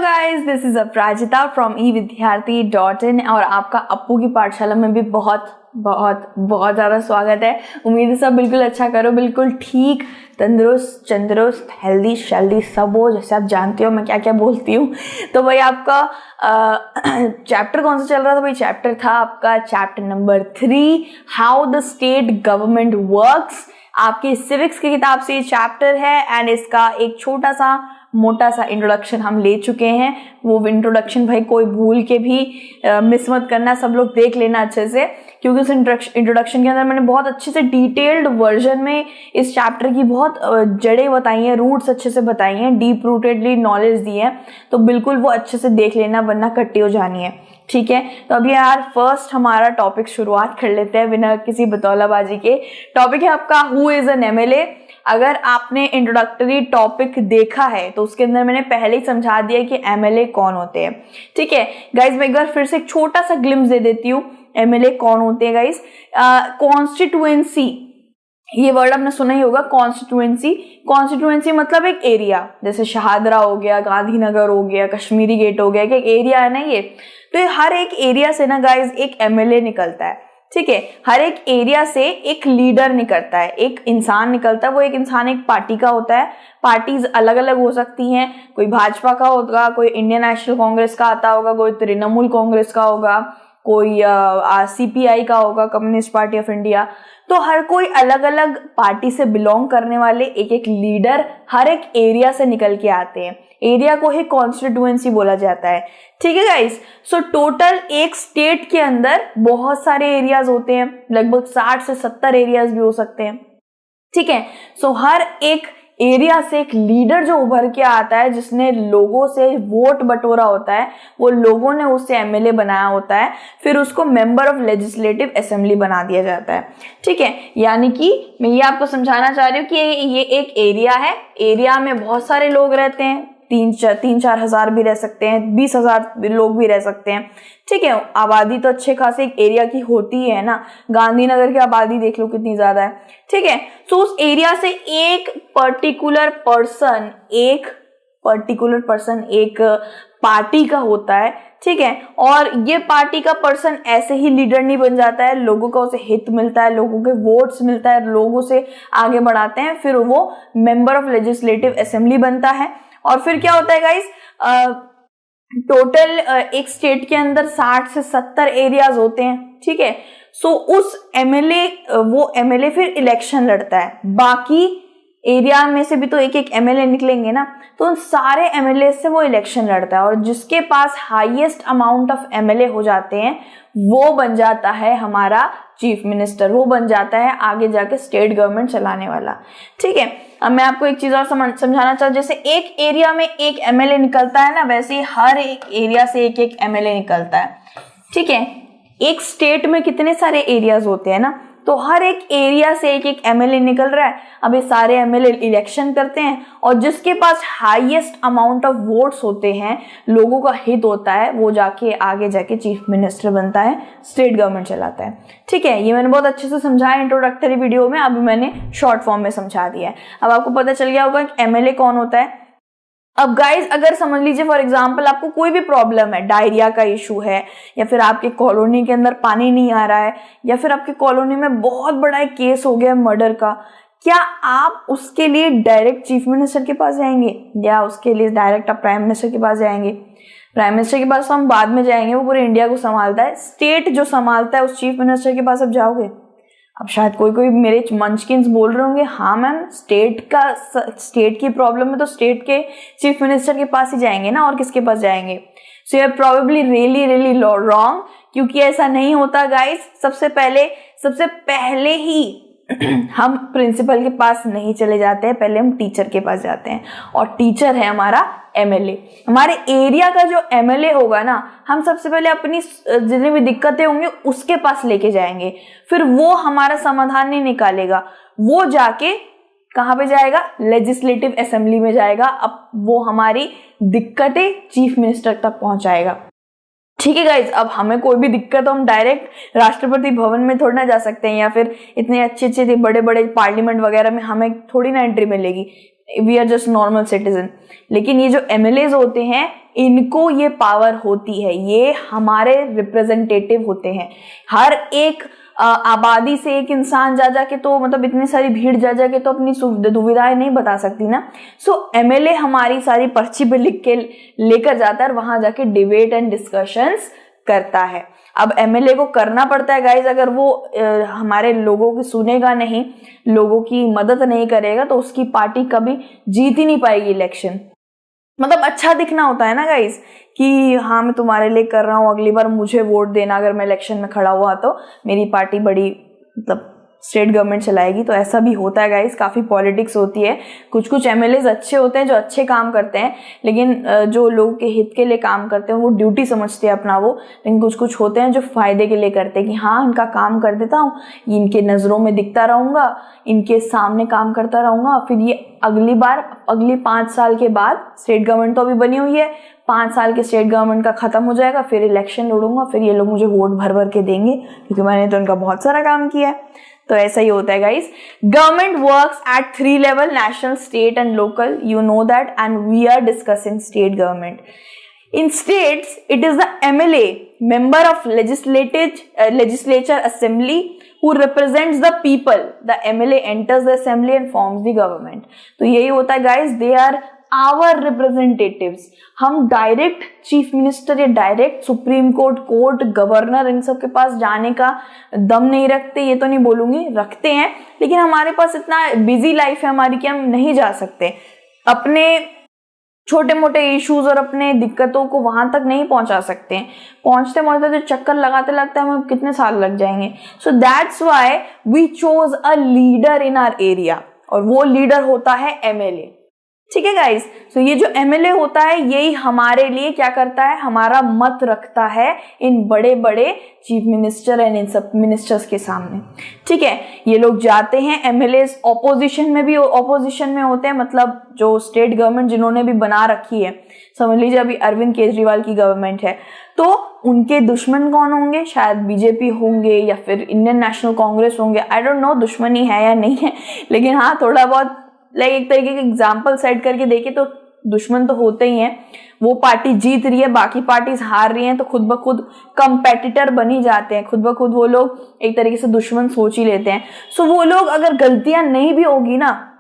Guys, this is Aparajita from evidyarthi.in और आपका अप्पू की पाठशाला में भी बहुत बहुत बहुत ज़्यादा स्वागत है। उम्मीद है सब बिल्कुल अच्छा करो, बिल्कुल ठीक, तंदुरुस्त हेल्दी शेल्दी सब हो, जैसे आप जानते हो मैं क्या क्या बोलती हूँ। तो भाई आपका चैप्टर कौन सा चल रहा था? भाई चैप्टर था आपका chapter number 3, how the state government works. आपकी सिविक्स की किताब से ये चैप्टर है एंड इसका एक छोटा सा मोटा सा इंट्रोडक्शन हम ले चुके हैं। वो इंट्रोडक्शन भाई कोई भूल के भी मिस मत करना, सब लोग देख लेना अच्छे से, क्योंकि उस इंट्रोडक्शन के अंदर मैंने बहुत अच्छे से डिटेल्ड वर्जन में इस चैप्टर की बहुत जड़ें बताई हैं, रूट्स अच्छे से बताई हैं, डीप रूटेडली नॉलेज दी है। तो बिल्कुल वो अच्छे से देख लेना, वरना कट्टी हो जानी है। ठीक है, तो अभी यार फर्स्ट हमारा टॉपिक शुरुआत कर लेते हैं बिना किसी बतौलाबाजी के। टॉपिक है आपका हु इज एन एमएलए। अगर आपने इंट्रोडक्टरी टॉपिक देखा है तो उसके अंदर मैंने पहले ही समझा दिया कि एमएलए कौन होते हैं। ठीक है गाइज, मैं एक बार फिर से एक छोटा सा ग्लिम्स दे देती हूँ एमएलए कौन होते हैं गाइज। कॉन्स्टिट्यूएंसी, ये वर्ड आपने सुना ही होगा, कॉन्स्टिट्यूएंसी मतलब एक एरिया, जैसे शहादरा हो गया, गांधीनगर हो गया, कश्मीरी गेट हो गया, एक एरिया है ना ये। तो हर एक एरिया से ना गाइज एक एमएलए निकलता है। ठीक है, हर एक एरिया से एक लीडर निकलता है, एक इंसान निकलता है। वो एक इंसान एक पार्टी का होता है। पार्टीज अलग अलग हो सकती हैं, कोई भाजपा का होगा, कोई इंडियन नेशनल कांग्रेस का आता होगा, कोई तृणमूल कांग्रेस का होगा, कोई सीपीआई का होगा, कम्युनिस्ट पार्टी ऑफ इंडिया। तो हर कोई अलग अलग पार्टी से बिलोंग करने वाले एक एक लीडर हर एक एरिया से निकल के आते हैं। एरिया को ही कॉन्स्टिट्यूएंसी बोला जाता है। ठीक है गाइस, सो टोटल एक स्टेट के अंदर बहुत सारे एरियाज होते हैं, लगभग 60 से 70 एरियाज भी हो सकते हैं। ठीक है, सो हर एक एरिया से एक लीडर जो उभर के आता है, जिसने लोगों से वोट बटोरा होता है, वो लोगों ने उससे एमएलए बनाया होता है, फिर उसको मेंबर ऑफ लेजिस्लेटिव असेंबली बना दिया जाता है। ठीक है, यानी कि मैं ये आपको समझाना चाह रही हूँ कि ये एक एरिया है, एरिया में बहुत सारे लोग रहते हैं, 3-4 हजार भी रह सकते हैं, 20,000 लोग भी रह सकते हैं। ठीक है, आबादी तो अच्छे खासे एक एरिया की होती है ना, गांधीनगर की आबादी देख लो कितनी ज्यादा है। ठीक है, तो उस एरिया से एक पर्टिकुलर पर्सन एक पार्टी का होता है। ठीक है, और ये पार्टी का पर्सन ऐसे ही लीडर नहीं बन जाता है, लोगों का उसे हित मिलता है, लोगों के वोट्स मिलता है, लोगों से आगे बढ़ाते हैं, फिर वो मेंबर ऑफ लेजिस्लेटिव असेंबली बनता है। और फिर क्या होता है गाइस, टोटल एक स्टेट के अंदर 60 से 70 एरियाज होते हैं। ठीक है, सो उस वो एमएलए फिर इलेक्शन लड़ता है। बाकी एरिया में से भी तो एक एक एमएलए निकलेंगे ना, तो उन सारे एमएलए से वो इलेक्शन लड़ता है, और जिसके पास हाईएस्ट अमाउंट ऑफ एमएलए हो जाते हैं वो बन जाता है हमारा चीफ मिनिस्टर, वो बन जाता है आगे जाके स्टेट गवर्नमेंट चलाने वाला। ठीक है, अब मैं आपको एक चीज और समझाना चाहूँ, जैसे एक एरिया में एक एमएलए निकलता है ना, वैसे ही हर एक एरिया से एक एक एमएलए निकलता है। ठीक है, एक स्टेट में कितने सारे एरियाज होते हैं ना, तो हर एक एरिया से एक एक एमएलए निकल रहा है। अब ये सारे एमएलए इलेक्शन करते हैं, और जिसके पास हाईएस्ट अमाउंट ऑफ वोट्स होते हैं, लोगों का हित होता है, वो जाके आगे जाके चीफ मिनिस्टर बनता है, स्टेट गवर्नमेंट चलाता है। ठीक है, ये मैंने बहुत अच्छे से समझाया इंट्रोडक्टरी वीडियो में, अभी मैंने शॉर्ट फॉर्म में समझा दिया है। अब आपको पता चल गया होगा कि एमएलए कौन होता है। अब गाइज, अगर समझ लीजिए फॉर एग्जांपल आपको कोई भी प्रॉब्लम है, डायरिया का इशू है, या फिर आपके कॉलोनी के अंदर पानी नहीं आ रहा है, या फिर आपके कॉलोनी में बहुत बड़ा एक केस हो गया मर्डर का, क्या आप उसके लिए डायरेक्ट चीफ मिनिस्टर के पास जाएंगे, या उसके लिए डायरेक्ट आप प्राइम मिनिस्टर के पास जाएंगे? प्राइम मिनिस्टर के पास हम बाद में जाएंगे, वो पूरे इंडिया को संभालता है। स्टेट जो संभालता है उस चीफ मिनिस्टर के पास आप जाओगे? अब शायद कोई मेरे मंचकिन्स बोल रहे होंगे, हाँ मैम, स्टेट की प्रॉब्लम है तो स्टेट के चीफ मिनिस्टर के पास ही जाएंगे ना, और किसके पास जाएंगे? So you are probably really wrong, क्योंकि ऐसा नहीं होता गाइस। सबसे पहले ही हम प्रिंसिपल के पास नहीं चले जाते हैं, पहले हम टीचर के पास जाते हैं, और टीचर है हमारा एमएलए। हमारे एरिया का जो एमएलए होगा ना, हम सबसे पहले अपनी जितनी भी दिक्कतें होंगी उसके पास लेके जाएंगे, फिर वो हमारा समाधान नहीं निकालेगा, वो जाके कहाँ पे जाएगा? लेजिस्लेटिव असेंबली में जाएगा। अब वो हमारी दिक्कतें चीफ मिनिस्टर तक पहुंचाएगा। ठीक है गाइज, अब हमें कोई भी दिक्कत हो, हम डायरेक्ट राष्ट्रपति भवन में थोड़ी ना जा सकते हैं, या फिर इतने अच्छे बड़े बड़े पार्लियामेंट वगैरह में हमें थोड़ी ना एंट्री मिलेगी। We are just normal citizen. लेकिन ये जो एमएलएज होते हैं इनको ये पावर होती है, ये हमारे रिप्रेजेंटेटिव होते हैं। हर एक आबादी से एक इंसान जा जाके तो मतलब इतनी सारी भीड़ जा जाके तो अपनी दुविधाएं नहीं बता सकती ना। सो एमएलए हमारी सारी पर्ची पे लिख के लेकर जाता है और वहां जाके डिबेट एंड डिस्कशंस करता है। अब एमएलए को करना पड़ता है गाइज, अगर वो हमारे लोगों की सुनेगा नहीं, लोगों की मदद नहीं करेगा तो उसकी पार्टी कभी जीत ही नहीं पाएगी इलेक्शन। मतलब अच्छा दिखना होता है ना गाइज कि हाँ मैं तुम्हारे लिए कर रहा हूँ, अगली बार मुझे वोट देना अगर मैं इलेक्शन में खड़ा हुआ तो मेरी पार्टी बड़ी मतलब स्टेट गवर्नमेंट चलाएगी। तो ऐसा भी होता है गाइस, काफी पॉलिटिक्स होती है। कुछ कुछ एमएलएज अच्छे होते हैं जो अच्छे काम करते हैं, लेकिन जो लोगों के हित के लिए काम करते हैं वो ड्यूटी समझते हैं अपना वो। लेकिन कुछ कुछ होते हैं जो फायदे के लिए करते हैं कि हाँ इनका काम कर देता हूँ, इनके नजरों में दिखता रहूंगा, इनके सामने काम करता रहूंगा, फिर ये अगली 5 साल के बाद, स्टेट गवर्नमेंट तो अभी बनी हुई है, 5 साल के स्टेट गवर्नमेंट का खत्म हो जाएगा, फिर इलेक्शन लड़ूंगा, फिर ये लोग मुझे वोट भर भर के देंगे क्योंकि मैंने तो इनका बहुत सारा काम किया है। तो ऐसा ही होता है guys. Government works at 3 level, national, state and local, you know that, and we are discussing state government. In states, it is the MLA, member of legislature assembly, who represents the people. The MLA enters the assembly and forms the government. तो यही होता है guys, they are our representatives. हम direct chief minister या direct supreme court, governor, इन सब के पास जाने का दम नहीं रखते, ये तो नहीं बोलूंगी, रखते हैं, लेकिन हमारे पास इतना बिजी लाइफ है हमारी कि हम नहीं जा सकते। अपने छोटे मोटे इश्यूज और अपने दिक्कतों को वहां तक नहीं पहुंचा सकते हैं। पहुंचते तो चक्कर लगाते लगते हमें कितने साल लग जाएंगे। So that's why we chose a leader in our area, और वो लीडर होता है एमएलए। ठीक है गाइस, सो ये जो एमएलए होता है यही हमारे लिए क्या करता है, हमारा मत रखता है इन बड़े बड़े चीफ मिनिस्टर एंड इन सब मिनिस्टर्स के सामने। ठीक है, ये लोग जाते हैं, एमएलए ऑपोजिशन में होते हैं, मतलब जो स्टेट गवर्नमेंट जिन्होंने भी बना रखी है, समझ लीजिए अभी अरविंद केजरीवाल की गवर्नमेंट है, तो उनके दुश्मन कौन होंगे, शायद बीजेपी होंगे या फिर इंडियन नेशनल कांग्रेस होंगे, आई डोंट नो दुश्मनी है या नहीं है, लेकिन हाँ थोड़ा बहुत लाइक एक तरीके के एग्जाम्पल सेट करके देखे तो दुश्मन तो होते ही हैं। वो पार्टी जीत रही है, बाकी पार्टीज हार रही हैं, तो खुद ब खुद कंपेटिटर बनी जाते हैं, खुद ब खुद वो लोग एक तरीके से दुश्मन सोच ही लेते हैं। सो वो लोग अगर गलतियां नहीं भी होगी ना,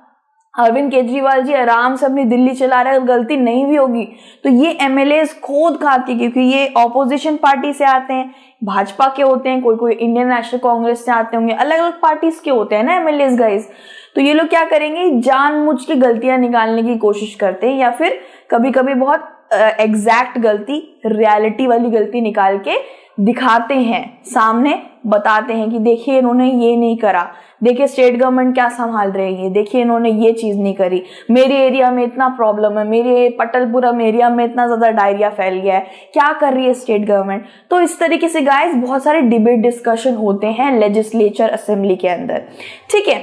अरविंद केजरीवाल जी आराम से अपनी दिल्ली चला रहे हैं, गलती नहीं भी होगी तो ये एमएलए खोद खाती, क्योंकि ये ऑपोजिशन पार्टी से आते हैं, भाजपा के होते हैं, कोई इंडियन नेशनल कांग्रेस से आते होंगे, अलग अलग पार्टीज के होते हैं ना एमएलए गाइस। तो ये लोग क्या करेंगे, जानबूझ के गलतियां निकालने की कोशिश करते हैं, या फिर कभी कभी बहुत एग्जैक्ट गलती, रियलिटी वाली गलती निकाल के दिखाते हैं, सामने बताते हैं कि देखिए इन्होंने ये नहीं करा, देखिए स्टेट गवर्नमेंट क्या संभाल रही है, देखिए इन्होंने ये चीज नहीं करी, मेरे एरिया में इतना प्रॉब्लम है, मेरे पटलपुरम एरिया में इतना ज्यादा डायरिया फैल गया है, क्या कर रही है स्टेट गवर्नमेंट। तो इस तरीके से गाइस बहुत सारे डिबेट डिस्कशन होते हैं लेजिस्लेचर असेंबली के अंदर। ठीक है,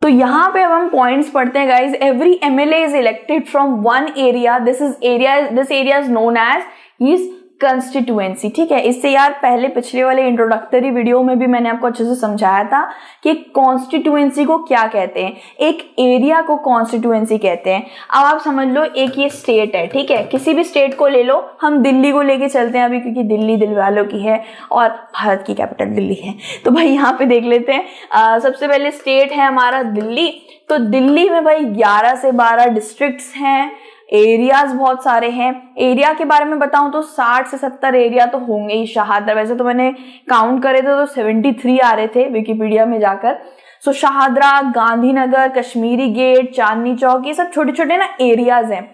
तो यहाँ पे अब हम पॉइंट्स पढ़ते हैं guys. Every MLA is elected from one area, this area is known as his constituency. ठीक है, इससे यार पहले पिछले वाले इंट्रोडक्टरी वीडियो में भी मैंने आपको अच्छे से समझाया था कि कॉन्स्टिट्यूएंसी को क्या कहते हैं, एक एरिया को कॉन्स्टिट्यूएंसी कहते हैं। अब आप समझ लो एक ये स्टेट है, ठीक है, किसी भी स्टेट को ले लो, हम दिल्ली को लेके चलते हैं अभी क्योंकि दिल्ली दिल वालों की है और भारत की कैपिटल दिल्ली है। तो भाई यहाँ पे देख लेते हैं, सबसे पहले स्टेट है हमारा दिल्ली। तो दिल्ली में भाई 11 से 12 डिस्ट्रिक्ट्स हैं, एरियाज बहुत सारे हैं। एरिया के बारे में बताऊं तो 60 से 70 एरिया तो होंगे ही। शाहदरा, वैसे तो मैंने काउंट करे थे तो 73 आ रहे थे विकिपीडिया में जाकर। सो शाहदरा, गांधीनगर, कश्मीरी गेट, चांदनी चौक, ये सब छोटे छोटे ना एरियाज हैं,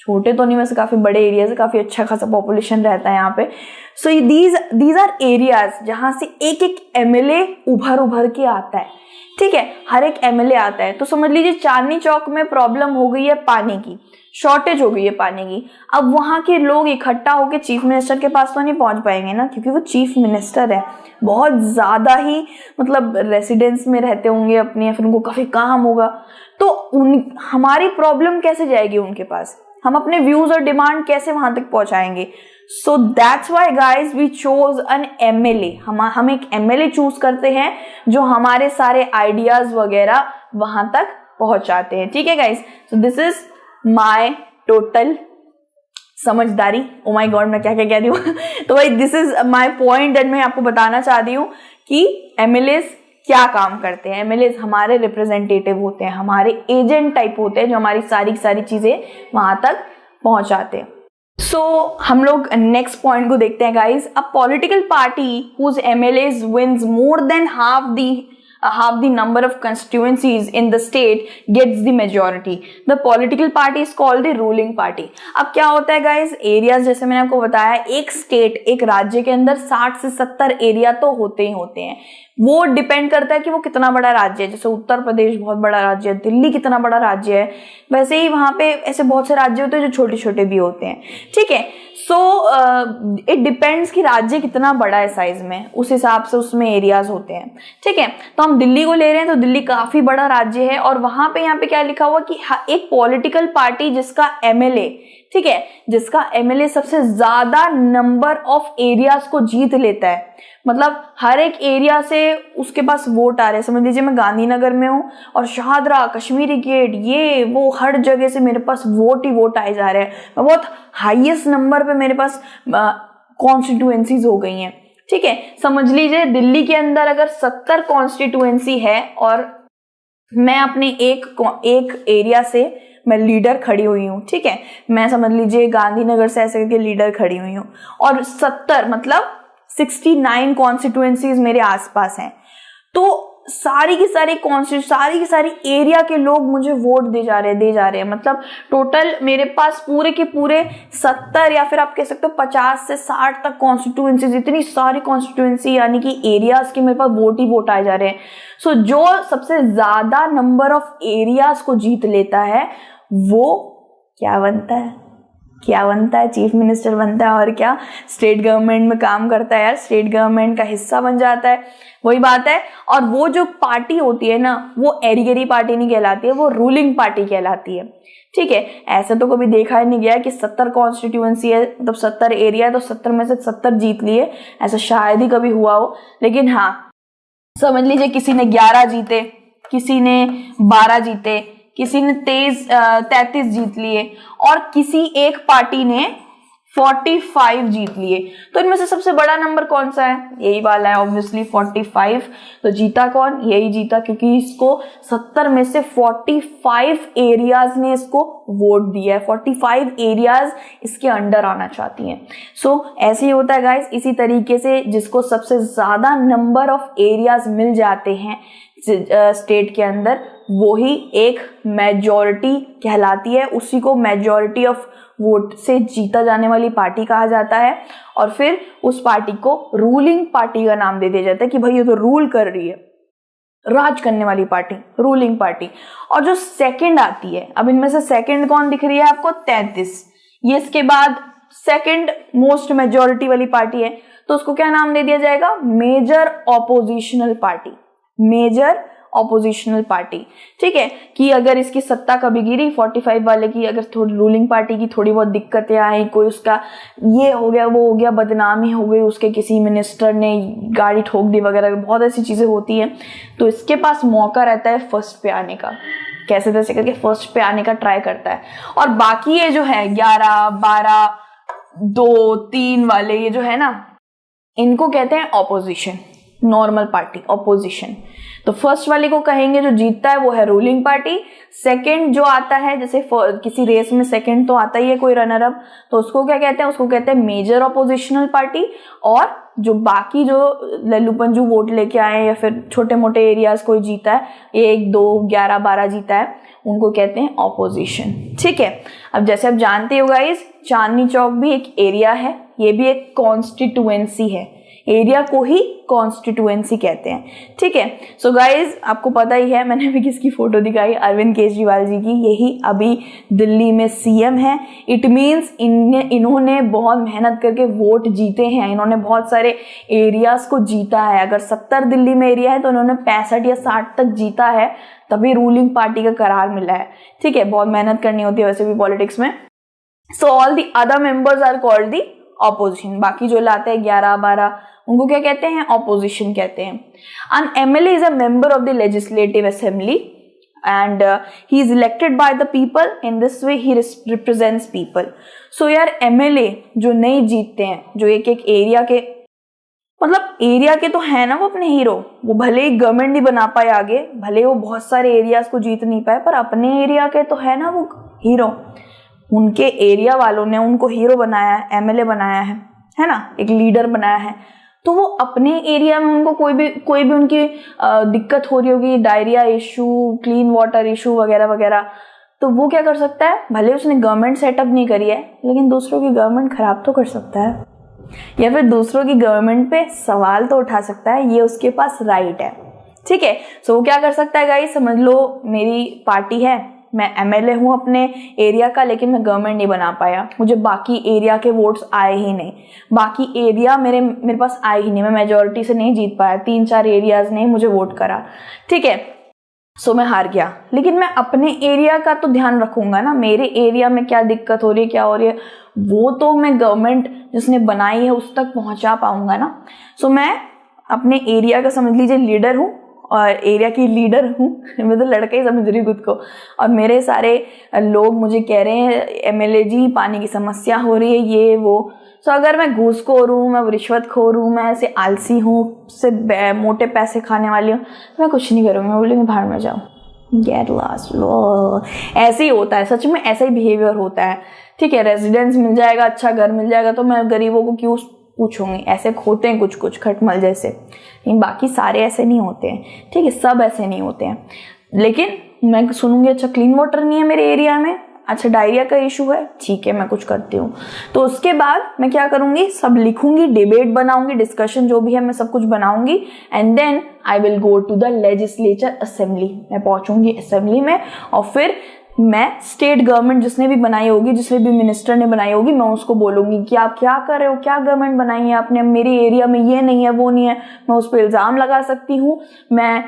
छोटे तो नहीं वैसे काफी बड़े एरियाज है, काफी अच्छा खासा पॉपुलेशन रहता है यहाँ पे। सो दीज आर एरियाज जहां से एक एक एमएलए उभर के आता है। ठीक है, हर एक एमएलए आता है। तो समझ लीजिए चांदनी चौक में प्रॉब्लम हो गई है पानी की, शॉर्टेज हो गई है पानी की। अब वहां के लोग इकट्ठा होकर चीफ मिनिस्टर के पास तो नहीं पहुंच पाएंगे ना, क्योंकि वो चीफ मिनिस्टर है, बहुत ज्यादा ही मतलब रेसिडेंस में रहते होंगे अपने, या फिर उनको काफी काम होगा। तो हमारी प्रॉब्लम कैसे जाएगी उनके पास, हम अपने व्यूज और डिमांड कैसे वहां तक पहुंचाएंगे। So that's why guys we chose an MLA. हम एक एमएलए चूज करते हैं जो हमारे सारे आइडियाज वगैरह वहां तक पहुंचाते हैं। ठीक है guys, so this is my total समझदारी। ओ माय गॉड, मैं क्या क्या कह रही हूँ तो भाई this is my point that मैं आपको बताना चाहती हूँ कि एमएलएस क्या काम करते हैं। एमएलएस हमारे रिप्रेजेंटेटिव होते हैं, हमारे एजेंट टाइप होते हैं जो हमारी सारी चीजें वहां तक पहुंचाते हैं। सो हम लोग नेक्स्ट पॉइंट को देखते हैं guys. A political party whose MLAs wins more than half the number of constituencies in the state gets the majority. The political party is called the ruling party. अब क्या होता है गाइस, एरियाज जैसे मैंने आपको बताया, एक स्टेट एक राज्य के अंदर 60 से 70 एरिया तो होते ही होते हैं। वो डिपेंड करता है कि वो कितना बड़ा राज्य है। जैसे उत्तर प्रदेश बहुत बड़ा राज्य है, दिल्ली कितना बड़ा राज्य है, वैसे ही वहां पे ऐसे बहुत से राज्य होते हैं जो छोटे छोटे भी होते हैं। ठीक है, सो इट डिपेंड्स कि राज्य कितना बड़ा है साइज में, उस हिसाब से उसमें एरियाज होते हैं। ठीक है, तो हम दिल्ली को ले रहे हैं तो दिल्ली काफी बड़ा राज्य है और वहां पे यहाँ पे क्या लिखा हुआ कि एक पॉलिटिकल पार्टी जिसका एमएलए, ठीक है, जिसका एमएलए सबसे ज्यादा नंबर ऑफ एरियाज को जीत लेता है, मतलब हर एक एरिया से उसके पास वोट आ रहे हैं। समझ लीजिए मैं गांधीनगर में हूँ और शाहदरा, कश्मीरी गेट, ये वो हर जगह से मेरे पास वोट ही वोट आए जा रहे हैं। बहुत हाईएस्ट नंबर पे मेरे पास कॉन्स्टिट्यूएंसीज हो गई हैं। ठीक है, समझ लीजिए दिल्ली के अंदर अगर 70 कॉन्स्टिट्यूएंसी है और मैं अपने एक एरिया से मैं लीडर खड़ी हुई हूँ। ठीक है, मैं समझ लीजिए गांधीनगर से ऐसे करके लीडर खड़ी हुई हूँ और 70 मतलब 69 कॉन्स्टिट्यूएंसीज मेरे आसपास हैं, तो सारी की सारी एरिया के लोग मुझे वोट दे जा रहे हैं। मतलब टोटल मेरे पास पूरे के पूरे 70 या फिर आप कह सकते हो 50 से 60 तक कॉन्स्टिट्यूएंसीज, इतनी सारी कॉन्स्टिट्यूएंसी यानी कि एरियाज के मेरे पास वोट ही वोट आए जा रहे हैं। सो जो सबसे ज्यादा नंबर ऑफ एरियाज को जीत लेता है वो क्या बनता है, चीफ मिनिस्टर बनता है। और क्या, स्टेट गवर्नमेंट में काम करता है यार, स्टेट गवर्नमेंट का हिस्सा बन जाता है। वही बात है। और वो जो पार्टी होती है ना, वो एरीगेरी पार्टी नहीं कहलाती है, वो रूलिंग पार्टी कहलाती है। ठीक है, ऐसे तो कभी देखा ही नहीं गया कि 70 कॉन्स्टिट्यूएंसी है, मतलब 70 एरिया है तो 70 में से 70 जीत लिए, ऐसा शायद ही कभी हुआ हो। लेकिन हाँ, समझ लीजिए किसी ने 11 जीते, किसी ने 12 जीते, किसी ने 33 जीत लिए और किसी एक पार्टी ने 45 जीत लिए। तो इनमें से सबसे बड़ा नंबर कौन सा है? यही वाला है ऑब्वियसली 45। तो जीता कौन? यही जीता, क्योंकि इसको 70 में से 45 एरियाज ने इसको वोट दिया है। 45 एरियाज इसके अंडर आना चाहती हैं। सो ऐसे ही होता है गाइस। इसी तरीके से जिसको सबसे ज्यादा नंबर ऑफ एरियाज मिल जाते हैं स्टेट के अंदर, वो ही एक मेजॉरिटी कहलाती है। उसी को मेजॉरिटी ऑफ वोट से जीता जाने वाली पार्टी कहा जाता है और फिर उस पार्टी को रूलिंग पार्टी का नाम दे दिया जाता है कि भाई ये तो रूल कर रही है, राज करने वाली पार्टी, रूलिंग पार्टी। और जो सेकंड आती है, अब इनमें से सेकंड कौन दिख रही है आपको? 33। ये इसके बाद सेकंड मोस्ट मेजॉरिटी वाली पार्टी है, तो उसको क्या नाम दे दिया जाएगा? Major oppositional party. Major oppositional party. ठीक है, कि अगर इसकी सत्ता कभी गिरी 45 वाले की, अगर थोड़ी रूलिंग पार्टी की थोड़ी बहुत दिक्कतें आई, कोई उसका ये हो गया वो हो गया, बदनामी हो गई, उसके किसी मिनिस्टर ने गाड़ी ठोक दी वगैरह, बहुत ऐसी चीजें होती हैं, तो इसके पास मौका रहता है फर्स्ट पे आने का। कैसे तैसे करके फर्स्ट पे आने का ट्राई करता है। और बाकी ये जो है 11, 12, 2, 3 वाले ये जो है ना, इनको कहते हैं ऑपोजिशन, नॉर्मल पार्टी, ऑपोजिशन। तो फर्स्ट वाले को कहेंगे जो जीतता है वो है रूलिंग पार्टी। सेकंड जो आता है, जैसे किसी रेस में सेकंड तो आता ही है कोई रनर अप, तो उसको क्या कहते हैं? उसको कहते हैं मेजर ऑपोजिशनल पार्टी। और जो बाकी जो लल्लू पंजू वोट लेके आए या फिर छोटे मोटे एरियाज कोई जीता है, 1, 2, 11, 12 जीता है, उनको कहते हैं ऑपोजिशन। ठीक है, अब जैसे आप जानते हो गाइस, चांदनी चौक भी एक एरिया है, ये भी एक कॉन्स्टिट्यूएंसी है। एरिया को ही कॉन्स्टिट्यूएंसी कहते हैं। ठीक है, सो गाइज आपको पता ही है, मैंने भी किसकी फोटो दिखाई, अरविंद केजरीवाल जी की। यही अभी दिल्ली में सीएम है। इट मीन्स इन्होंने बहुत मेहनत करके वोट जीते हैं, इन्होंने बहुत सारे एरियाज को जीता है। अगर 70 दिल्ली में एरिया है तो इन्होंने 65 या 60 तक जीता है, तभी रूलिंग पार्टी का करार मिला है। ठीक है, बहुत मेहनत करनी होती है वैसे भी पॉलिटिक्स में। So all the other members are called the opposition. बाकी जो लाते हैं 11, 12, उनको क्या कहते हैं? ऑपोजिशन कहते हैं। N MLA is a member of the legislative assembly and he is elected by the people. In this way he represents people. So यार MLA जो नहीं जीतते हैं, जो एक एक एरिया के, मतलब एरिया के तो है ना वो अपने हीरो, वो भले ही गवर्नमेंट नहीं बना पाए आगे, भले वो बहुत सारे एरियाज को जीत नहीं पाए, पर अपने एरिया के तो है ना वो हीरो। उनके एरिया वालों ने उनको हीरो बनाया है, MLA बनाया है ना, एक लीडर बनाया है। तो वो अपने एरिया में उनको कोई भी उनकी दिक्कत हो रही होगी, diarrhoea issue, clean water issue वगैरह वगैरह, तो वो क्या कर सकता है, भले उसने गवर्नमेंट सेटअप नहीं करी है लेकिन दूसरों की गवर्नमेंट खराब तो कर सकता है, या फिर दूसरों की गवर्नमेंट पे सवाल तो उठा सकता है, ये उसके पास राइट है। ठीक है, सो वो क्या कर सकता है गाइस, समझ लो मेरी पार्टी है, मैं MLA हूँ अपने एरिया का, लेकिन मैं गवर्नमेंट नहीं बना पाया, मुझे बाकी एरिया के वोट्स आए ही नहीं, बाकी एरिया मेरे पास आए ही नहीं, मैं मेजोरिटी से नहीं जीत पाया, 3-4 एरियाज ने मुझे वोट करा। ठीक है, सो मैं हार गया, लेकिन मैं अपने एरिया का तो ध्यान रखूंगा ना, मेरे एरिया में क्या दिक्कत हो रही है, क्या हो रही है, वो तो मैं गवर्नमेंट जिसने बनाई है उस तक पहुंचा पाऊंगा ना। सो मैं अपने एरिया का समझ लीजिए लीडर हूँ, और एरिया की लीडर हूँ, मैं तो लड़का ही समझ रही हूँ खुद को, और मेरे सारे लोग मुझे कह रहे हैं MLA जी पानी की समस्या हो रही है, ये वो। सो अगर मैं घूसखोर हूँ, मैं रिश्वतखोर हूँ, मैं ऐसे आलसी हूँ, से मोटे पैसे खाने वाली हूँ, मैं कुछ नहीं करूँगी, मैं बोलूँगी बाहर में जाओ, गेट लॉस्ट। ऐसे ही होता है, सच में ऐसा ही बिहेवियर होता है। ठीक है, रेजिडेंस मिल जाएगा, अच्छा घर मिल जाएगा, तो मैं गरीबों को क्यों पूछूंगी, ऐसे होते हैं कुछ खटमल जैसे, लेकिन बाकी सारे ऐसे नहीं होते हैं। ठीक है, सब ऐसे नहीं होते हैं, लेकिन मैं सुनूंगी अच्छा क्लीन वाटर नहीं है मेरे एरिया में, अच्छा डायरिया का इशू है, ठीक है मैं कुछ करती हूँ, तो उसके बाद मैं क्या करूंगी, सब लिखूंगी, डिबेट बनाऊंगी, डिस्कशन जो भी है मैं सब कुछ बनाऊंगी, and then I will go to the legislature assembly, मैं पहुंचूंगी असेंबली में, और फिर मैं स्टेट गवर्नमेंट जिसने भी बनाई होगी, जिसने भी मिनिस्टर ने बनाई होगी, मैं उसको बोलूंगी कि आप क्या कर रहे हो, क्या गवर्नमेंट बनाई है आपने, मेरे एरिया में ये नहीं है वो नहीं है, मैं उस पर इल्जाम लगा सकती हूँ, मैं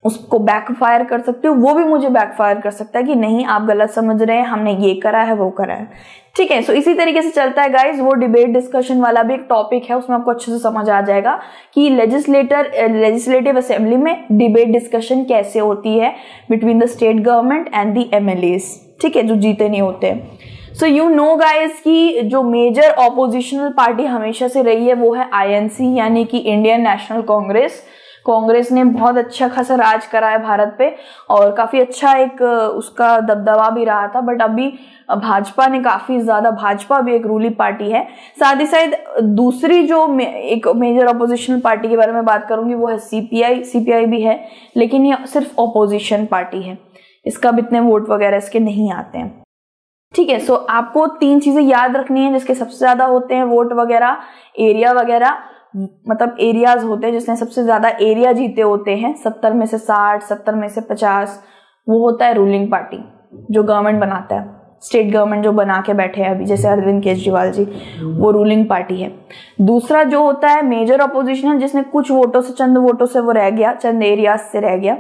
उसको बैकफायर कर सकती हूँ, वो भी मुझे बैकफायर कर सकता है कि नहीं आप गलत समझ रहे हैं, हमने ये करा है वो करा है। ठीक है, सो इसी तरीके से चलता है गाइज, वो डिबेट डिस्कशन वाला भी एक टॉपिक है, उसमें आपको अच्छे से समझ आ जाएगा कि लेजिस्लेटिव असेंबली में डिबेट डिस्कशन कैसे होती है between the state government and the MLAs, ठीक है, जो जीते नहीं होते। सो यू नो गाइज कि जो मेजर ऑपोजिशनल पार्टी हमेशा से रही है वो है INC, यानी कि इंडियन नेशनल कांग्रेस। कांग्रेस ने बहुत अच्छा खासा राज करा है भारत पे, और काफी अच्छा एक उसका दबदबा भी रहा था, बट अभी भाजपा ने काफी ज्यादा, भाजपा भी एक रूलिंग पार्टी है। साथ ही साथ दूसरी जो एक मेजर ऑपोजिशनल पार्टी के बारे में बात करूंगी वो है CPI भी है, लेकिन ये सिर्फ ऑपोजिशन पार्टी है, इसका भी इतने वोट वगैरह इसके नहीं आते हैं। ठीक है, सो आपको 3 चीजें याद रखनी है जिसके सबसे ज्यादा होते हैं वोट वगैरह, एरिया वगैरह, मतलब एरियाज होते हैं जिसने सबसे ज्यादा एरिया जीते होते हैं, 70 में से 60, 70 में से 50, वो होता है रूलिंग पार्टी, जो गवर्नमेंट बनाता है, स्टेट गवर्नमेंट जो बना के बैठे हैं अभी, जैसे अरविंद केजरीवाल जी, वो रूलिंग पार्टी है। दूसरा जो होता है मेजर अपोजिशनल, जिसने कुछ वोटों से, चंद वोटों से वो रह गया, चंद एरियाज से रह गया,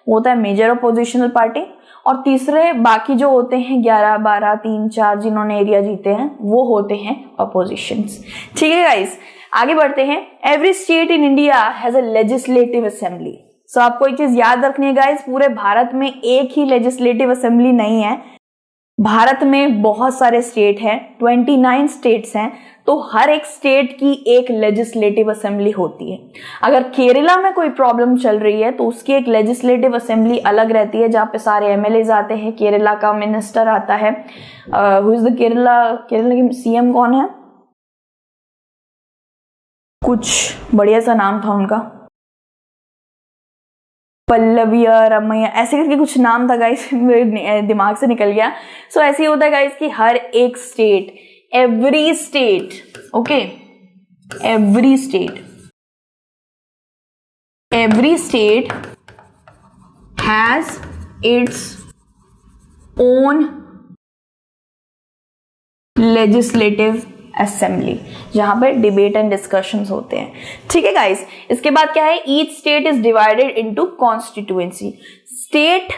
वो होता है मेजर अपोजिशनल पार्टी। और तीसरे बाकी जो होते हैं 11, 12, 3, 4 जिन्होंने एरिया जीते हैं, वो होते हैं अपोजिशंस। ठीक है गाइस, आगे बढ़ते हैं। Every state in India has a legislative assembly. So आपको एक चीज याद रखनी है गाइस, पूरे भारत में एक ही लेजिस्लेटिव असेंबली नहीं है, भारत में बहुत सारे स्टेट हैं, 29 स्टेट्स हैं, तो हर एक स्टेट की एक लेजिस्लेटिव असेंबली होती है। अगर केरला में कोई प्रॉब्लम चल रही है तो उसकी एक लेजिस्लेटिव असेंबली अलग रहती है, जहाँ पे सारे MLAs आते हैं, केरला का मिनिस्टर आता है। हु इज द केरला की CM कौन है, कुछ बढ़िया सा नाम था उनका, पल्लविया रमैया, ऐसे करके कुछ नाम था गाइस, मेरे दिमाग से निकल गया। सो ऐसे ही होता है गाइस कि हर एक state, every state, okay, every state has its own legislative assembly, जहां पर डिबेट एंड डिस्कशंस होते हैं। ठीक है गाइस, इसके बाद क्या है, each state is divided into constituency. State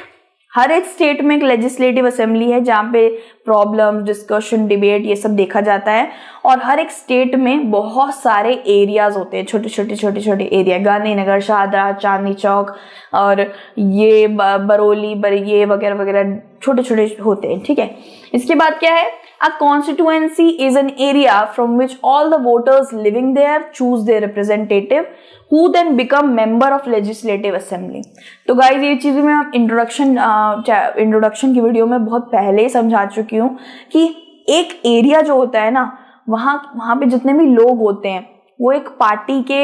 हर एक स्टेट में एक लेजिस्लेटिव असेंबली है जहाँ पे प्रॉब्लम, डिस्कशन, डिबेट ये सब देखा जाता है। और हर एक स्टेट में बहुत सारे एरियाज होते हैं, छोटे छोटे एरिया, गांधीनगर, शाहदरा, चांदनी चौक और ये बरौली, ये वगैरह वगैरह छोटे छोटे होते हैं, ठीक है। इसके बाद क्या है, a constituency is an area from which all the voters living there choose their representative who then become member of legislative assembly। तो गाइस ये चीजें मैं इंट्रोडक्शन की वीडियो में बहुत पहले ही समझा चुकी हूँ कि एक एरिया जो होता है ना, वहां पे जितने भी लोग होते हैं वो एक पार्टी के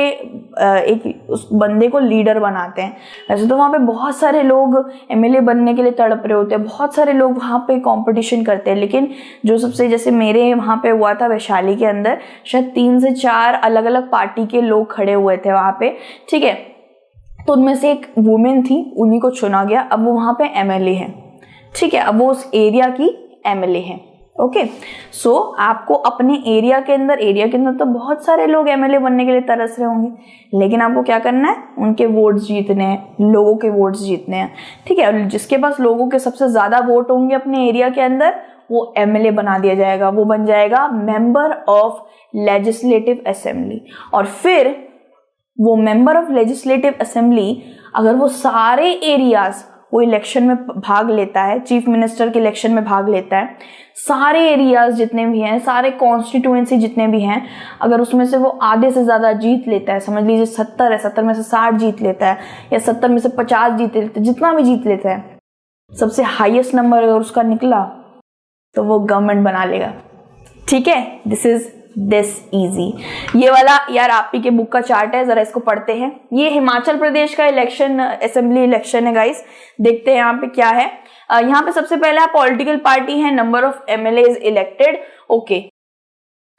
एक उस बंदे को लीडर बनाते हैं। वैसे तो वहाँ पे बहुत सारे लोग एमएलए बनने के लिए तड़प रहे होते हैं, बहुत सारे लोग वहाँ पे कंपटीशन करते हैं, लेकिन जो सबसे, जैसे मेरे वहाँ पे हुआ था वैशाली के अंदर, शायद 3 से 4 अलग अलग पार्टी के लोग खड़े हुए थे वहाँ पे, ठीक है। तो उनमें से एक वुमेन थी, उन्हीं को चुना गया, अब वो वहाँ पे एमएलए है, ठीक है। अब वो उस एरिया की एमएलए है, ओके। सो आपको अपने एरिया के अंदर तो बहुत सारे लोग एमएलए बनने के लिए तरस रहे होंगे, लेकिन आपको क्या करना है, उनके वोट्स जीतने हैं, लोगों के वोट्स जीतने हैं, ठीक है। और जिसके पास लोगों के सबसे ज्यादा वोट होंगे अपने एरिया के अंदर, वो एमएलए बना दिया जाएगा, वो बन जाएगा मेंबर ऑफ लेजिस्लेटिव असेंबली। और फिर वो मेंबर ऑफ लेजिस्लेटिव असेंबली, अगर वो सारे एरियाज वो इलेक्शन में भाग लेता है, चीफ मिनिस्टर के इलेक्शन में भाग लेता है, सारे एरियाज जितने भी हैं, सारे कॉन्स्टिट्यूएंसी जितने भी हैं, अगर उसमें से वो आधे से ज्यादा जीत लेता है, समझ लीजिए 70 है, 70 में से 60 जीत लेता है या 70 में से 50 जीत लेता है, जितना भी जीत लेता है, सबसे हाईएस्ट नंबर अगर उसका निकला तो वो गवर्नमेंट बना लेगा, ठीक है। This is this easy. ये वाला यार आप ही के बुक का चार्ट है, जरा इसको पढ़ते हैं। ये हिमाचल प्रदेश का इलेक्शन, असेंबली इलेक्शन है गाइस। देखते हैं यहाँ पे क्या है। यहाँ पे सबसे पहले पॉलिटिकल पार्टी है, number of MLA elected, okay.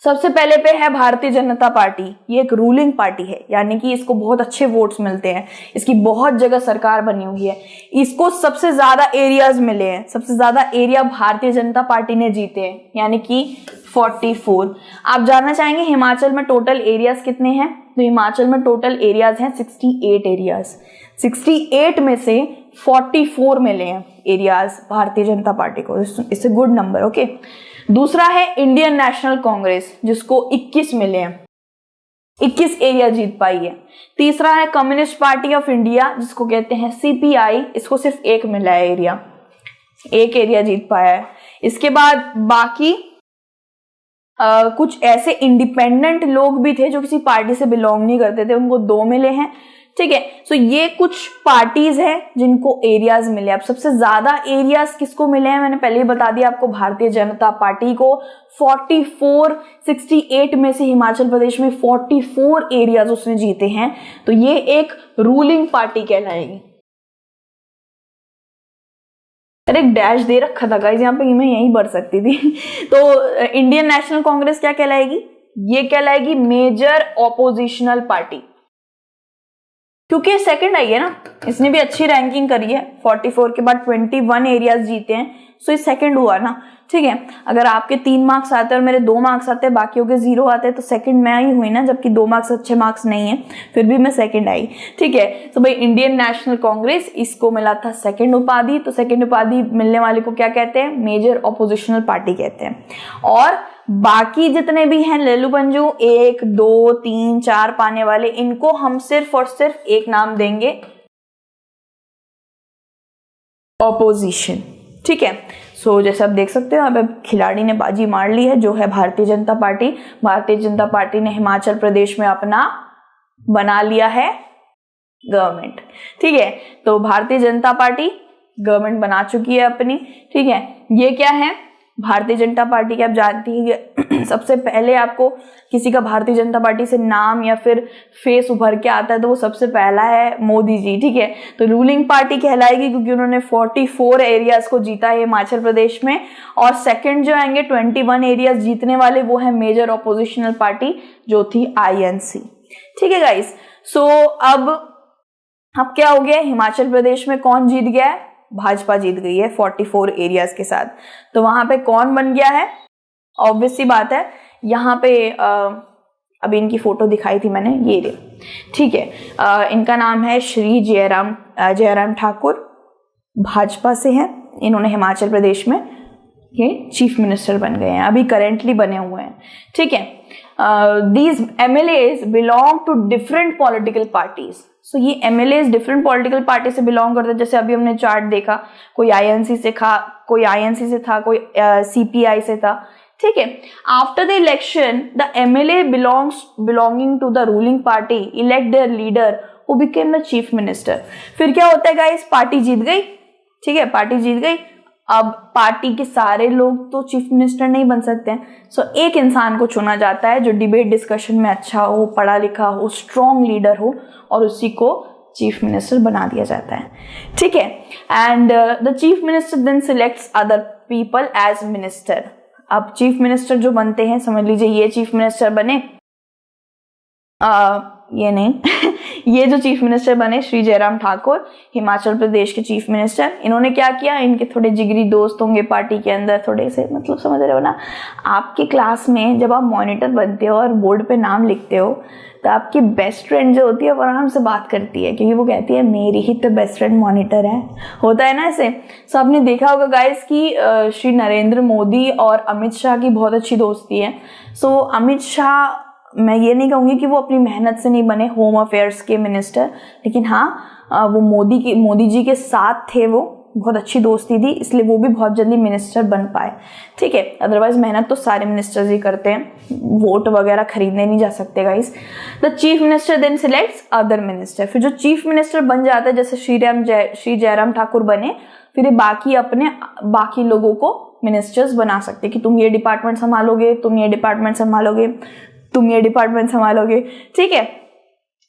सबसे पहले पे है भारतीय जनता पार्टी। ये एक रूलिंग पार्टी है, यानी कि इसको बहुत अच्छे वोट्स मिलते हैं, इसकी बहुत जगह सरकार बनी हुई है, इसको सबसे ज्यादा एरियाज मिले हैं, सबसे ज्यादा एरिया भारतीय जनता पार्टी ने जीते हैं, यानी कि 44। आप जानना चाहेंगे हिमाचल में टोटल एरियाज कितने हैं? तो हिमाचल में टोटल एरियाज हैं 68 एरियाज। 68 में से 44 मिले हैं एरियाज भारतीय जनता पार्टी को, it's a good number, okay. दूसरा है इंडियन नेशनल कांग्रेस, जिसको 21 मिले हैं, 21 एरिया जीत पाई है। तीसरा है कम्युनिस्ट पार्टी ऑफ इंडिया, जिसको कहते हैं सीपीआई, इसको सिर्फ 1 मिला है एरिया, 1 एरिया जीत पाया है। इसके बाद बाकी कुछ ऐसे इंडिपेंडेंट लोग भी थे जो किसी पार्टी से बिलोंग नहीं करते थे, उनको 2 मिले हैं, ठीक है। सो ये कुछ पार्टीज हैं जिनको एरियाज मिले। अब सबसे ज्यादा एरियाज किसको मिले हैं, मैंने पहले ही बता दिया आपको, भारतीय जनता पार्टी को 44, 68 में से हिमाचल प्रदेश में 44 एरियाज उसने जीते हैं, तो ये एक रूलिंग पार्टी कहलाएगी। एक डैश दे रखा था गाइस यहाँ पे, मैं यहीं बढ़ सकती थी। तो इंडियन नेशनल कांग्रेस क्या कहलाएगी? ये कहलाएगी मेजर ऑपोजिशनल पार्टी, क्योंकि सेकंड आई है ना, इसने भी अच्छी रैंकिंग करी है, 44 के बाद 21 एरियाज जीते हैं, सो ये सेकंड हुआ ना, ठीक है। अगर आपके 3 मार्क्स आते हैं और मेरे 2 मार्क्स आते हैं, बाकियों के 0 आते हैं, तो सेकंड मैं ही हुई ना, जबकि 2 मार्क्स अच्छे मार्क्स नहीं है, फिर भी मैं सेकंड आई, ठीक है। तो भाई इंडियन नेशनल कांग्रेस, इसको मिला था सेकंड उपाधि, तो सेकंड उपाधि मिलने वाले को क्या कहते हैं? मेजर ऑपोजिशनल पार्टी कहते हैं। और बाकी जितने भी हैं लेलू पंजू 1, 2, 3, 4 पाने वाले, इनको हम सिर्फ और सिर्फ एक नाम देंगे, ऑपोजिशन, ठीक है। सो जैसे आप देख सकते हो, अब खिलाड़ी ने बाजी मार ली है, जो है भारतीय जनता पार्टी। भारतीय जनता पार्टी ने हिमाचल प्रदेश में अपना बना लिया है गवर्नमेंट, ठीक है। तो भारतीय जनता पार्टी गवर्नमेंट बना चुकी है अपनी, ठीक है। ये क्या है भारतीय जनता पार्टी की? आप जानती है सबसे पहले आपको किसी का भारतीय जनता पार्टी से नाम या फिर फेस उभर के आता है तो वो सबसे पहला है मोदी जी, ठीक है। तो रूलिंग पार्टी कहलाएगी क्योंकि उन्होंने 44 एरियाज को जीता है हिमाचल प्रदेश में। और सेकंड जो आएंगे 21 एरियाज जीतने वाले, वो है मेजर ऑपोजिशनल पार्टी, जो थी आईएनसी, ठीक है गाइस। सो अब क्या हो गया, हिमाचल प्रदेश में कौन जीत गया है? भाजपा जीत गई है 44 एरियाज के साथ। तो वहां पे कौन बन गया है? ऑब्वियस सी बात है, यहाँ पे अभी इनकी फोटो दिखाई थी मैंने, ये ठीक है। इनका नाम है श्री जयराम ठाकुर, भाजपा से हैं, इन्होंने हिमाचल प्रदेश में ये चीफ मिनिस्टर बन गए हैं, अभी करेंटली बने हुए हैं, ठीक है। These MLAs belong to different political parties. So ये MLAs डिफरेंट पॉलिटिकल पार्टी से बिलोंग करते हैं। जैसे अभी हमने चार्ट देखा, कोई INC से था, कोई CPI से था, ठीक है। After the election the MLA belonging to the ruling party elect their leader who became the chief minister. फिर क्या होता है गाइस, पार्टी जीत गई, ठीक है, पार्टी जीत गई। अब पार्टी के सारे लोग तो चीफ मिनिस्टर नहीं बन सकते हैं। सो एक इंसान को चुना जाता है जो डिबेट डिस्कशन में अच्छा हो, पढ़ा लिखा हो, स्ट्रॉन्ग लीडर हो, और उसी को चीफ मिनिस्टर बना दिया जाता है, ठीक है। And the chief minister then selects other people as minister. अब चीफ मिनिस्टर जो बनते हैं, समझ लीजिए ये चीफ मिनिस्टर बने, ये नहीं ये जो चीफ मिनिस्टर बने श्री जयराम ठाकुर, हिमाचल प्रदेश के चीफ मिनिस्टर, इन्होंने क्या किया, इनके थोड़े जिगरी दोस्त होंगे पार्टी के अंदर, थोड़े से, मतलब समझ रहे हो ना, आपके क्लास में जब आप मॉनिटर बनते हो और बोर्ड पे नाम लिखते हो तो आपकी बेस्ट फ्रेंड जो होती है वो आराम से बात करती है, क्योंकि वो कहती है मेरी ही तो बेस्ट फ्रेंड मॉनिटर है, होता है ना ऐसे। सो आपने देखा होगा गाइस कि श्री नरेंद्र मोदी और अमित शाह की बहुत अच्छी दोस्ती है। सो अमित शाह, मैं ये नहीं कहूँगी कि वो अपनी मेहनत से नहीं बने होम अफेयर्स के मिनिस्टर, लेकिन हाँ वो मोदी जी के साथ थे, वो बहुत अच्छी दोस्ती थी, इसलिए वो भी बहुत जल्दी मिनिस्टर बन पाए, ठीक है। अदरवाइज मेहनत तो सारे मिनिस्टर्स ही करते हैं, वोट वगैरह खरीदने नहीं जा सकते guys. The chief minister then selects other minister. फिर जो चीफ मिनिस्टर बन जाता है, जैसे श्री जयराम ठाकुर बने, फिर बाकी लोगों को मिनिस्टर्स बना सकते कि तुम ये डिपार्टमेंट संभालोगे, तुम ये डिपार्टमेंट संभालोगे, तुम ये डिपार्टमेंट संभालोगे, ठीक है।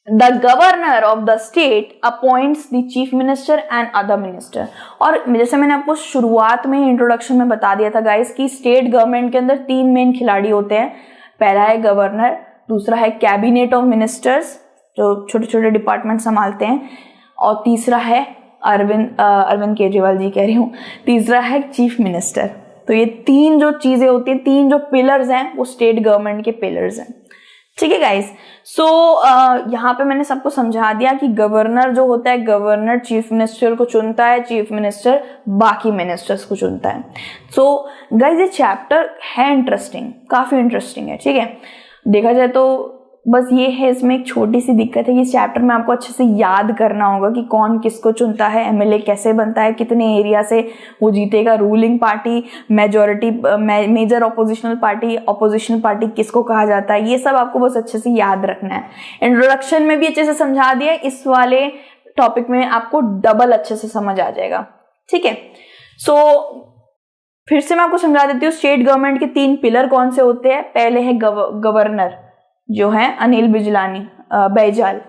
The governor of the state appoints the chief minister and other minister. और जैसे मैंने आपको शुरुआत में इंट्रोडक्शन में बता दिया था गाइस कि स्टेट गवर्नमेंट के अंदर 3 मेन खिलाड़ी होते हैं। पहला है गवर्नर, दूसरा है कैबिनेट ऑफ मिनिस्टर्स जो छोटे छोटे डिपार्टमेंट संभालते हैं, और तीसरा है अरविंद केजरीवाल जी कह रही हूँ, तीसरा है चीफ मिनिस्टर। तो ये 3 जो चीजें होती हैं, 3 जो पिलर्स हैं, वो स्टेट गवर्नमेंट के पिलर्स हैं, ठीक है गाइस। सो यहाँ पे मैंने सबको समझा दिया कि गवर्नर जो होता है, गवर्नर चीफ मिनिस्टर को चुनता है, चीफ मिनिस्टर बाकी मिनिस्टर्स को चुनता है। सो गाइस ये चैप्टर है इंटरेस्टिंग, काफी इंटरेस्टिंग है, ठीक है। देखा जाए तो बस ये है, इसमें एक छोटी सी दिक्कत है कि इस चैप्टर में आपको अच्छे से याद करना होगा कि कौन किसको चुनता है, MLA कैसे बनता है, कितने एरिया से वो जीतेगा, ruling party, major oppositional party किसको कहा जाता है, ये सब आपको बस अच्छे से याद रखना है। इंट्रोडक्शन में भी अच्छे से समझा दिया, इस वाले टॉपिक में आपको डबल अच्छे से समझ आ जाएगा, ठीक है। सो फिर से मैं आपको समझा देती हूँ, स्टेट गवर्नमेंट के 3 पिलर कौन से होते हैं। पहले है गवर्नर जो है अनिल बैजल,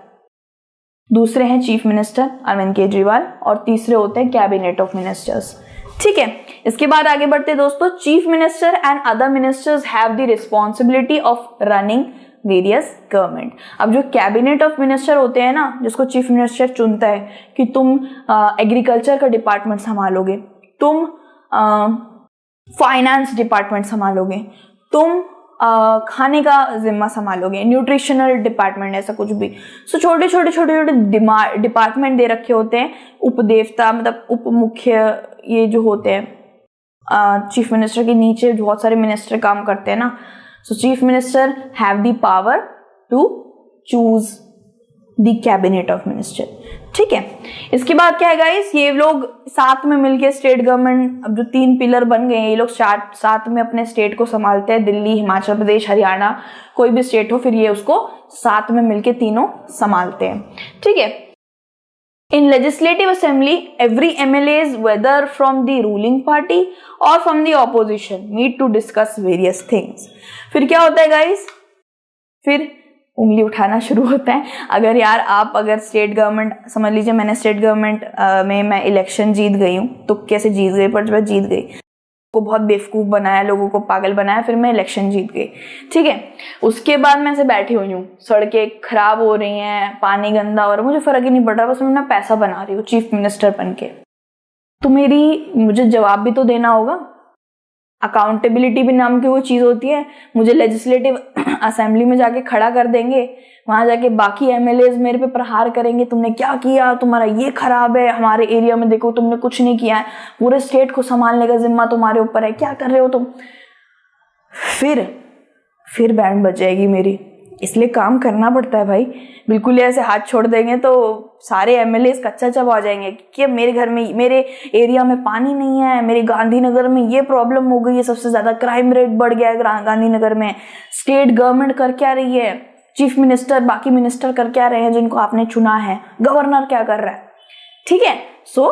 दूसरे हैं चीफ मिनिस्टर अरविंद केजरीवाल, और तीसरे होते हैं कैबिनेट ऑफ मिनिस्टर्स, ठीक है। इसके बाद आगे बढ़ते हैं दोस्तों। Chief minister and other ministers have the responsibility of running various government. अब जो कैबिनेट ऑफ मिनिस्टर होते हैं ना, जिसको चीफ मिनिस्टर चुनता है कि तुम एग्रीकल्चर का डिपार्टमेंट संभालोगे, तुम फाइनेंस डिपार्टमेंट संभालोगे, तुम खाने का जिम्मा संभालोगे, न्यूट्रिशनल डिपार्टमेंट, ऐसा कुछ भी। सो छोटे डिपार्टमेंट दे रखे होते हैं, उपदेवता मतलब उप मुख्य, ये जो होते हैं चीफ मिनिस्टर के नीचे बहुत सारे मिनिस्टर काम करते हैं ना। So chief minister have the power to choose the cabinet of minister, ठीक है। इसके बाद क्या है गाइस, ये लोग साथ में मिलके स्टेट गवर्नमेंट, अब जो 3 पिलर बन गए हैं, ये लोग साथ में अपने स्टेट को संभालते हैं। दिल्ली, हिमाचल प्रदेश, हरियाणा, कोई भी स्टेट हो, फिर ये उसको साथ में मिलके तीनों संभालते हैं, ठीक है। In legislative assembly, every MLAs, whether from the ruling party or from the opposition, meet to discuss various things. फिर क्या होता है गाइस, फिर उंगली उठाना शुरू होता है। अगर स्टेट गवर्नमेंट, समझ लीजिए मैंने स्टेट गवर्नमेंट में मैं इलेक्शन जीत गई हूँ, तो कैसे जीत गई, पर जब जीत गई को बहुत बेवकूफ बनाया, लोगों को पागल बनाया, फिर मैं इलेक्शन जीत गई, ठीक है। उसके बाद मैं ऐसे बैठी हुई हूँ, सड़कें खराब हो रही हैं, पानी गंदा हो रहा है, मुझे फर्क ही नहीं पड़ रहा, बस मैं पैसा बना रही हूँ चीफ मिनिस्टर बन के। तो मुझे जवाब भी तो देना होगा। अकाउंटेबिलिटी भी नाम की वो चीज़ होती है। मुझे लेजिस्लेटिव असेंबली में जाके खड़ा कर देंगे, वहां जाके बाकी एमएलएज मेरे पे प्रहार करेंगे, तुमने क्या किया, तुम्हारा ये खराब है, हमारे एरिया में देखो तुमने कुछ नहीं किया है, पूरे स्टेट को संभालने का जिम्मा तुम्हारे ऊपर है, क्या कर रहे हो तुम। फिर बैंड बज जाएगी मेरी। इसलिए काम करना पड़ता है भाई। बिल्कुल ऐसे हाथ छोड़ देंगे तो सारे एमएलए कच्चा चबा जाएंगे कि मेरे घर में, मेरे एरिया में पानी नहीं है, मेरे गांधीनगर में ये प्रॉब्लम हो गई है, सबसे ज्यादा क्राइम रेट बढ़ गया है गांधीनगर में, स्टेट गवर्नमेंट कर क्या रही है, चीफ मिनिस्टर बाकी मिनिस्टर कर क्या रहे हैं जिनको आपने चुना है, गवर्नर क्या कर रहा है। ठीक है, सो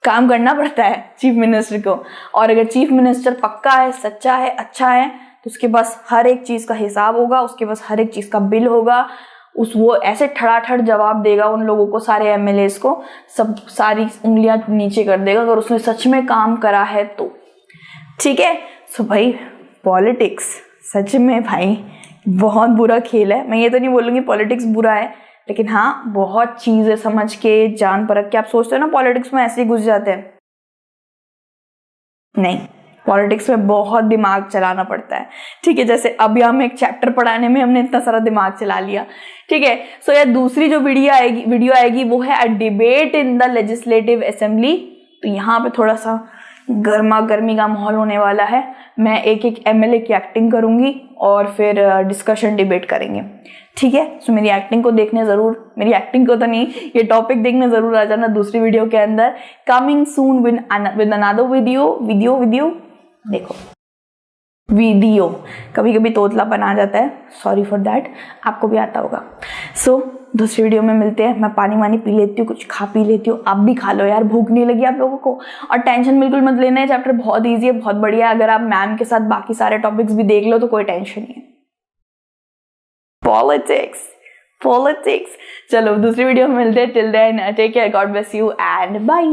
काम करना पड़ता है चीफ मिनिस्टर को। और अगर चीफ मिनिस्टर पक्का है, सच्चा है, अच्छा है, तो उसके पास हर एक चीज का हिसाब होगा, उसके पास हर एक चीज का बिल होगा, वो ऐसे ठड़ाठड़ जवाब देगा उन लोगों को, सारे एमएलएस को, सब सारी उंगलियां नीचे कर देगा अगर उसने सच में काम करा है तो। ठीक है, सो भाई पॉलिटिक्स सच में भाई बहुत बुरा खेल है। मैं ये तो नहीं बोलूंगी पॉलिटिक्स बुरा है, लेकिन हाँ बहुत चीजें समझ के जान परख के। आप सोचते हो ना पॉलिटिक्स में ऐसे ही घुस जाते हैं, नहीं, पॉलिटिक्स में बहुत दिमाग चलाना पड़ता है। ठीक है, जैसे अभी हम एक चैप्टर पढ़ाने में हमने इतना सारा दिमाग चला लिया। ठीक है, सो यार दूसरी जो वीडियो आएगी वो है a debate in the legislative assembly. तो यहाँ पे थोड़ा सा गर्मा गर्मी का माहौल होने वाला है। मैं एक एक एमएलए की एक्टिंग करूंगी और फिर डिस्कशन डिबेट करेंगे। ठीक है, सो मेरी एक्टिंग को देखने जरूर, मेरी एक्टिंग को तो नहीं, ये टॉपिक देखने जरूर आ जाना दूसरी वीडियो के अंदर। Coming soon with another video देखो, वीडियो कभी कभी तोतलापन आ जाता है, सॉरी फॉर दैट, आपको भी आता होगा। सो दूसरी वीडियो में मिलते हैं। मैं पानी वानी पी लेती हूँ, कुछ खा पी लेती हूँ, आप भी खा लो यार, भूख नहीं लगी आप लोगों को। और टेंशन बिल्कुल मत लेना है, चैप्टर बहुत ईजी है, बहुत बढ़िया है। अगर आप मैम के साथ बाकी सारे टॉपिक्स भी देख लो तो कोई टेंशन नहीं है। पॉलिटिक्स चलो दूसरी वीडियो में मिलते हैं। Till then take care, God bless you and bye.